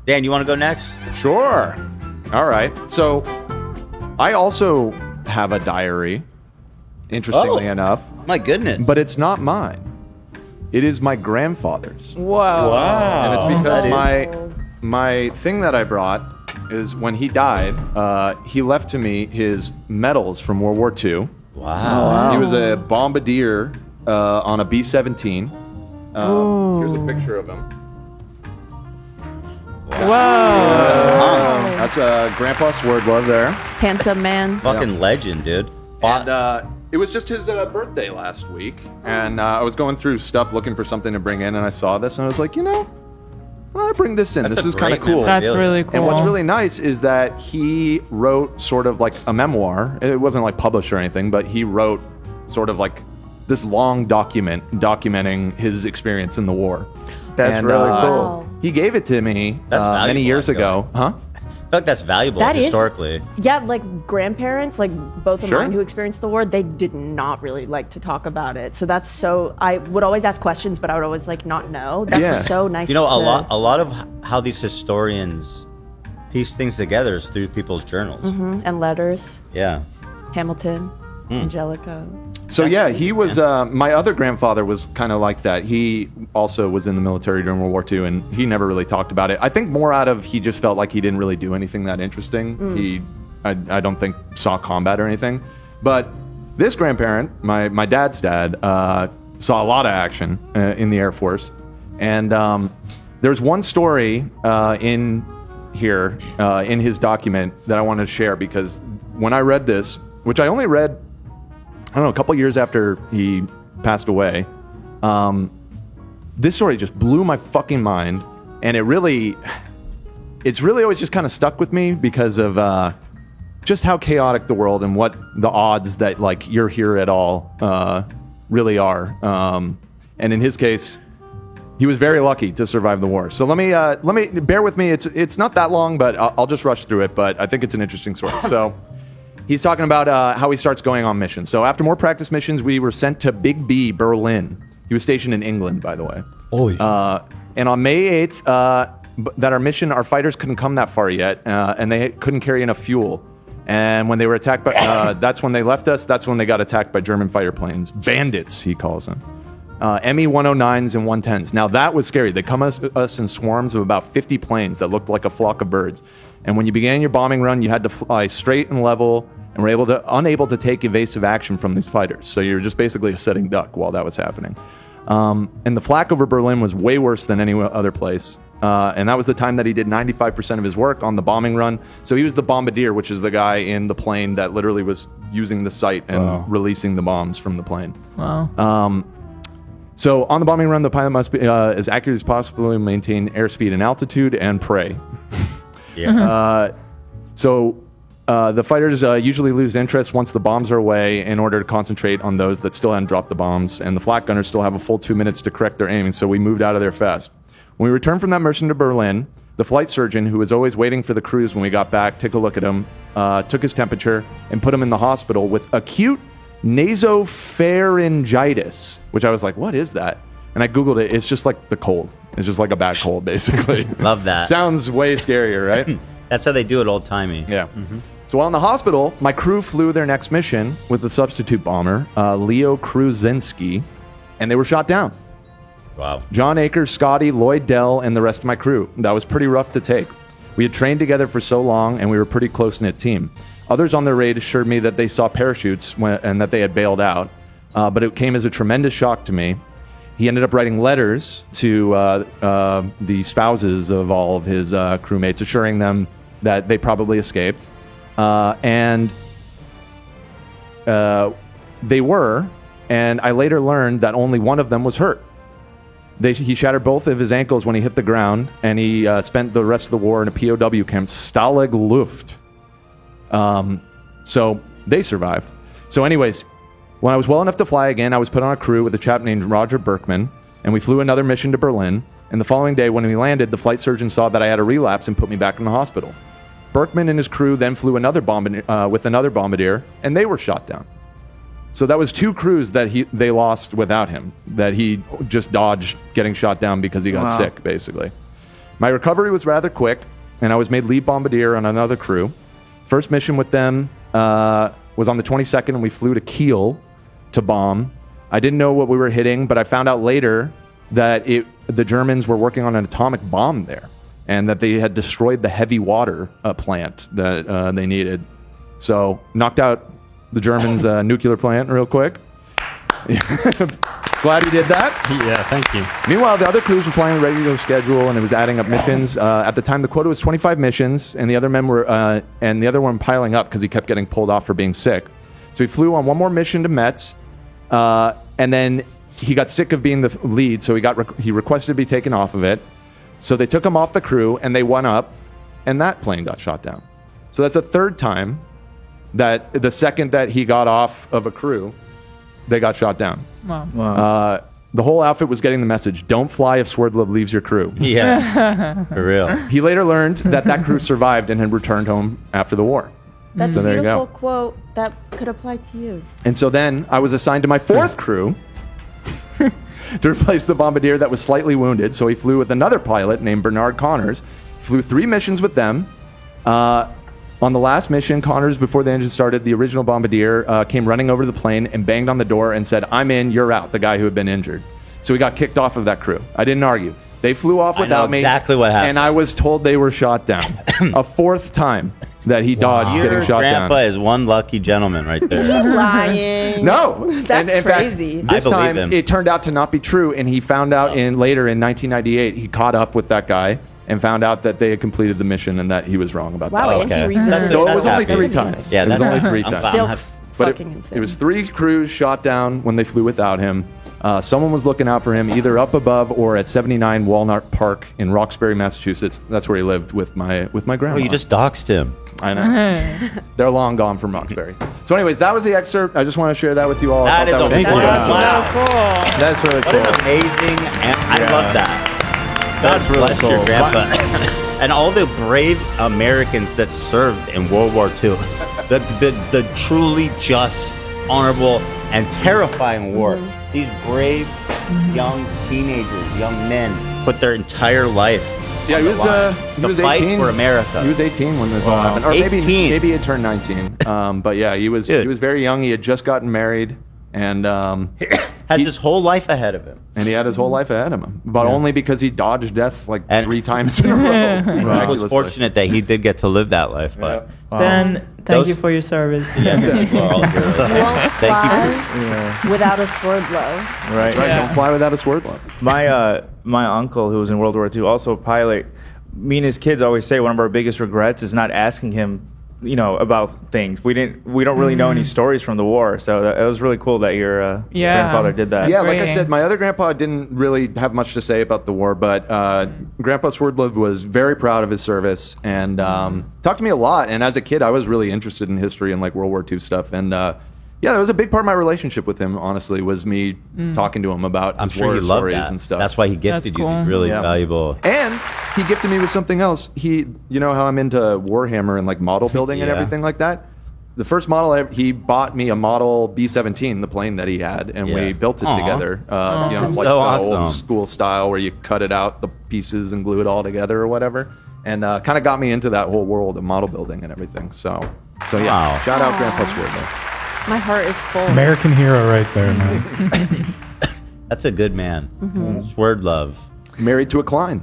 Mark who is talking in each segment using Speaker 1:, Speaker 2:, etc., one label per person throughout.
Speaker 1: Dan, you want to go next?
Speaker 2: Sure. All right. So I also have a diary, interestingly enough.
Speaker 1: My goodness.
Speaker 2: But it's not mine. It is my grandfather's.
Speaker 3: Whoa.
Speaker 1: Wow.
Speaker 2: And it's because my thing that I brought is when he died, he left to me his medals from World War II.
Speaker 1: Wow.
Speaker 2: He was a bombardier on a B-17. Here's a picture of him.
Speaker 3: Whoa.
Speaker 2: That's Grandpa Swordglove there.
Speaker 3: Handsome man.
Speaker 1: Fucking legend, dude.
Speaker 2: And it was just his birthday last week. And I was going through stuff looking for something to bring in, and I saw this, and I was like, I'm going to bring this in.
Speaker 1: That's
Speaker 2: this
Speaker 1: a
Speaker 2: is kind of
Speaker 1: great
Speaker 2: cool.
Speaker 1: memory.
Speaker 3: That's really cool.
Speaker 2: And what's really nice is that he wrote sort of like a memoir. It wasn't like published or anything, but he wrote sort of like this long document documenting his experience in the war.
Speaker 4: That's really cool.
Speaker 2: He gave it to me
Speaker 1: That's
Speaker 2: many years
Speaker 1: valuable,
Speaker 2: ago. Huh?
Speaker 1: I feel like that's valuable
Speaker 5: That is-
Speaker 1: historically.
Speaker 5: Yeah, like grandparents, like both of
Speaker 2: Sure.
Speaker 5: mine who experienced the war, they did not really like to talk about it. So that's so. I would always ask questions, but I would always like not know. That's
Speaker 2: Yeah.
Speaker 5: so nice.
Speaker 1: You know,
Speaker 5: to-
Speaker 1: a lot of how these historians piece things together is through people's journals.
Speaker 5: and letters,
Speaker 1: Yeah.
Speaker 5: Hamilton, Angelica.
Speaker 2: So yeah, he was. My other grandfather was kind of like that. He also was in the military during World War II, and he never really talked about it. I think more out of he just felt like he didn't really do anything that interesting. He, I don't think saw combat or anything. But this grandparent, my dad's dad, saw a lot of action in the Air Force, and there's one story in here in his document that I wanted to share because when I read this, which I only read, I don't know, a couple years after he passed away, this story just blew my fucking mind, and it's really always just kind of stuck with me because of just how chaotic the world and what the odds that like you're here at all really are. And in his case, he was very lucky to survive the war. So let me bear with me. It's not that long, but I'll just rush through it. But I think it's an interesting story. So. He's talking about how he starts going on missions. So after more practice missions, we were sent to Big B, Berlin. He was stationed in England, by the way. And on May 8th, that our mission, our fighters couldn't come that far yet, and they couldn't carry enough fuel. And when they were attacked by, that's when they left us. That's when they got attacked by German fighter planes. Bandits, he calls them. Me-109s and 110s. Now that was scary. They come at us in swarms of about 50 planes that looked like a flock of birds. And when you began your bombing run, you had to fly straight and level, and were unable to take evasive action from these fighters. So you're just basically a sitting duck while that was happening. And the flak over Berlin was way worse than any other place. And that was the time that he did 95% of his work on the bombing run. So he was the bombardier, which is the guy in the plane that literally was using the sight and releasing the bombs from the plane.
Speaker 3: Wow.
Speaker 2: So on the bombing run, the pilot must be as accurate as possible to maintain airspeed and altitude and pray.
Speaker 1: Yeah.
Speaker 2: So the fighters usually lose interest once the bombs are away in order to concentrate on those that still hadn't dropped the bombs, and the flak gunners still have a full 2 minutes to correct their aiming, so we moved out of there fast. When we returned from that mission to Berlin, the flight surgeon, who was always waiting for the crews when we got back, took a look at him, took his temperature, and put him in the hospital with acute nasopharyngitis, which I was like, what is that? And I Googled it. It's just like the cold. It's just like a bad cold, basically.
Speaker 1: Love that.
Speaker 2: Sounds way scarier, right?
Speaker 1: That's how they do it old-timey.
Speaker 2: Yeah. So while in the hospital, my crew flew their next mission with the substitute bomber, Leo Kruzinski, and they were shot down.
Speaker 1: Wow.
Speaker 2: John Akers, Scotty, Lloyd Dell, and the rest of my crew. That was pretty rough to take. We had trained together for so long, and we were a pretty close-knit team. Others on their raid assured me that they saw parachutes and that they had bailed out, but it came as a tremendous shock to me. He ended up writing letters to the spouses of all of his crewmates, assuring them that they probably escaped. And they were, and I later learned that only one of them was hurt. He shattered both of his ankles when he hit the ground, and he spent the rest of the war in a POW camp, Stalag Luft. So they survived. So anyways, when I was well enough to fly again, I was put on a crew with a chap named Roger Berkman, and we flew another mission to Berlin. And the following day, when we landed, the flight surgeon saw that I had a relapse and put me back in the hospital. Berkman and his crew then flew with another bombardier, and they were shot down. So that was 2 crews that they lost without him, that he just dodged getting shot down because he got sick, basically. My recovery was rather quick, and I was made lead bombardier on another crew. First mission with them was on the 22nd, and we flew to Kiel to bomb. I didn't know what we were hitting, but I found out later that the Germans were working on an atomic bomb there, and that they had destroyed the heavy water plant that they needed. So knocked out the Germans' nuclear plant real quick. Glad he did that.
Speaker 4: Yeah, thank you.
Speaker 2: Meanwhile, the other crews were flying a regular schedule, and it was adding up missions. At the time, the quota was 25 missions, and the other men were, and the other one piling up because he kept getting pulled off for being sick. So he flew on one more mission to Metz, and then he got sick of being the lead, so he requested to be taken off of it. So they took him off the crew, and they went up, and that plane got shot down. So that's a third time that the second that he got off of a crew, they got shot down.
Speaker 3: Wow.
Speaker 2: The whole outfit was getting the message, don't fly if Swerdlov leaves your crew.
Speaker 1: Yeah, for real.
Speaker 2: He later learned that crew survived and had returned home after the war.
Speaker 5: That's
Speaker 2: So
Speaker 5: a
Speaker 2: there you
Speaker 5: beautiful
Speaker 2: go.
Speaker 5: quote that could apply to you.
Speaker 2: And so then I was assigned to my fourth crew to replace the bombardier that was slightly wounded. So he flew with another pilot named Bernard Connors. Flew 3 missions with them. On the last mission, Connors, before the engine started, the original bombardier came running over to the plane and banged on the door and said, "I'm in, you're out," the guy who had been injured. So he got kicked off of that crew. I didn't argue. They flew off without me.
Speaker 1: Exactly what happened.
Speaker 2: And I was told they were shot down. A fourth time that he dodged getting
Speaker 1: Your
Speaker 2: shot
Speaker 1: grandpa
Speaker 2: down.
Speaker 1: is one lucky gentleman right there.
Speaker 5: Lying.
Speaker 2: No,
Speaker 5: That's
Speaker 2: in
Speaker 5: crazy.
Speaker 2: Fact, this
Speaker 1: I believe
Speaker 2: time
Speaker 1: him.
Speaker 2: it turned out to not be true, and he found out later in 1998 he caught up with that guy and found out that they had completed the mission and that he was wrong about
Speaker 5: Wow,
Speaker 2: that.
Speaker 5: and he
Speaker 1: Okay.
Speaker 5: revisited.
Speaker 2: So it
Speaker 1: That's
Speaker 2: was only
Speaker 1: happy.
Speaker 2: 3
Speaker 5: That's
Speaker 2: times.
Speaker 5: amazing.
Speaker 1: Yeah,
Speaker 2: it was
Speaker 1: that's
Speaker 2: only 3
Speaker 1: I'm
Speaker 2: times.
Speaker 1: fine.
Speaker 5: Still
Speaker 2: But
Speaker 5: fucking insane.
Speaker 2: it was 3 crews shot down when they flew without him. Someone was looking out for him either up above or at 79 Walnut Park in Roxbury, Massachusetts. That's where he lived with my grandma.
Speaker 1: Oh, you just doxed him.
Speaker 2: I know. They're long gone from Roxbury. So anyways, that was the excerpt. I just want to share that with you all. I
Speaker 1: That
Speaker 2: thought
Speaker 1: is
Speaker 2: was
Speaker 1: a
Speaker 2: important.
Speaker 1: wow.
Speaker 3: So cool.
Speaker 4: That's really
Speaker 1: What
Speaker 4: cool.
Speaker 1: an amazing, and I
Speaker 4: Yeah.
Speaker 1: love that.
Speaker 4: That's
Speaker 1: God
Speaker 4: really
Speaker 1: bless your
Speaker 4: cool.
Speaker 1: grandpa. And all the brave Americans that served in World War II. The truly just, honorable, and terrifying war. These brave young teenagers, young men, put their entire life
Speaker 2: Yeah,
Speaker 1: on
Speaker 2: he
Speaker 1: the
Speaker 2: was
Speaker 1: line
Speaker 2: he
Speaker 1: to
Speaker 2: was
Speaker 1: fight
Speaker 2: 18
Speaker 1: for America.
Speaker 2: He was 18 when this all
Speaker 4: Wow.
Speaker 2: happened, or
Speaker 1: 18.
Speaker 2: maybe he turned 19. But yeah, he was
Speaker 1: Dude.
Speaker 2: very young. He had just gotten married, and
Speaker 1: Has his whole life ahead of him.
Speaker 2: he had his whole life ahead of him, but only because he dodged death like
Speaker 1: And-
Speaker 2: 3 times in a row.
Speaker 1: I was
Speaker 2: miraculously.
Speaker 1: fortunate that he did get to live that life, but
Speaker 3: Then thank
Speaker 1: Those-
Speaker 3: you for your service.
Speaker 1: yeah, you are all heroes.
Speaker 5: You won't
Speaker 1: Thank you.
Speaker 5: fly
Speaker 4: Yeah.
Speaker 5: without a sword blow.
Speaker 4: Right.
Speaker 2: That's right.
Speaker 3: Yeah.
Speaker 2: Don't fly without a sword glove.
Speaker 4: My uncle, who was in World War II, also a pilot. Me and his kids always say one of our biggest regrets is not asking him, about things. We don't really know any stories from the war, so it was really cool that your grandfather did that.
Speaker 2: Yeah, like I
Speaker 3: Great.
Speaker 2: said, my other grandpa didn't really have much to say about the war, but Grandpa Swerdlov was very proud of his service and talked to me a lot. And as a kid, I was really interested in history and like World War II stuff. And yeah, that was a big part of my relationship with him. Honestly, was me talking to him about
Speaker 1: I'm
Speaker 2: his
Speaker 1: sure
Speaker 2: war
Speaker 1: he loved
Speaker 2: stories
Speaker 1: that.
Speaker 2: and stuff.
Speaker 1: That's why he gifted
Speaker 3: That's
Speaker 1: you
Speaker 3: cool.
Speaker 1: these really
Speaker 2: Yeah.
Speaker 1: valuable.
Speaker 2: And he gifted me with something else. You know how I'm into Warhammer and like model building and
Speaker 1: Yeah.
Speaker 2: everything like that? The first model, he bought me a model B-17, the plane that he had, and
Speaker 1: Yeah.
Speaker 2: we built it
Speaker 1: Aw.
Speaker 2: together.
Speaker 5: That's
Speaker 2: Like
Speaker 1: so
Speaker 2: the
Speaker 1: awesome.
Speaker 2: old school style where you cut it out, the pieces, and glue it all together or whatever. And kind of got me into that whole world of model building and everything. So yeah,
Speaker 1: Wow.
Speaker 2: shout out Grandpa Swerdlov.
Speaker 5: My heart is full.
Speaker 6: American hero right there, man.
Speaker 1: That's a good man. Sword love.
Speaker 2: Married to a Klein.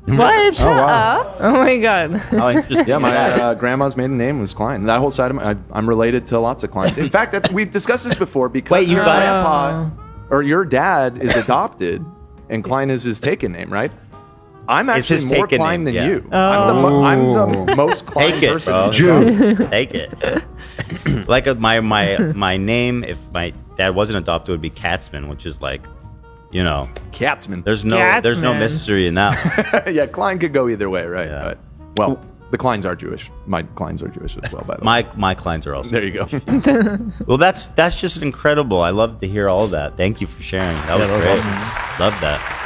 Speaker 3: What? Shut
Speaker 4: wow.
Speaker 3: up. Oh my god.
Speaker 1: How interesting.
Speaker 2: Yeah, my
Speaker 1: is that?
Speaker 2: grandma's maiden name was Klein. That whole side of I'm related to lots of Kleins. In fact, we've discussed this before because
Speaker 1: Wait, you
Speaker 2: your
Speaker 1: got it?
Speaker 2: grandpa or your dad is adopted, and Klein is his taken name, right? I'm
Speaker 1: It's
Speaker 2: actually
Speaker 1: his
Speaker 2: more
Speaker 1: taken
Speaker 2: Klein
Speaker 1: name,
Speaker 2: than
Speaker 1: yeah.
Speaker 2: you. I'm the most Klein
Speaker 1: Take it,
Speaker 2: person.
Speaker 1: bro.
Speaker 2: in this house.
Speaker 1: Take it. Like my name, if my dad wasn't adopted, would be Katzman, which is like,
Speaker 2: Katzman.
Speaker 1: there's no
Speaker 3: Katzman.
Speaker 1: mystery in that.
Speaker 2: Yeah, Klein could go either way, right?
Speaker 1: Yeah.
Speaker 2: But, well, the Kleins are Jewish. My Kleins are Jewish as well, by the way.
Speaker 1: My clients are also.
Speaker 2: There you go.
Speaker 1: Well, that's just incredible. I love to hear all that. Thank you for sharing. That was
Speaker 4: that was
Speaker 1: great.
Speaker 4: awesome.
Speaker 1: Love that.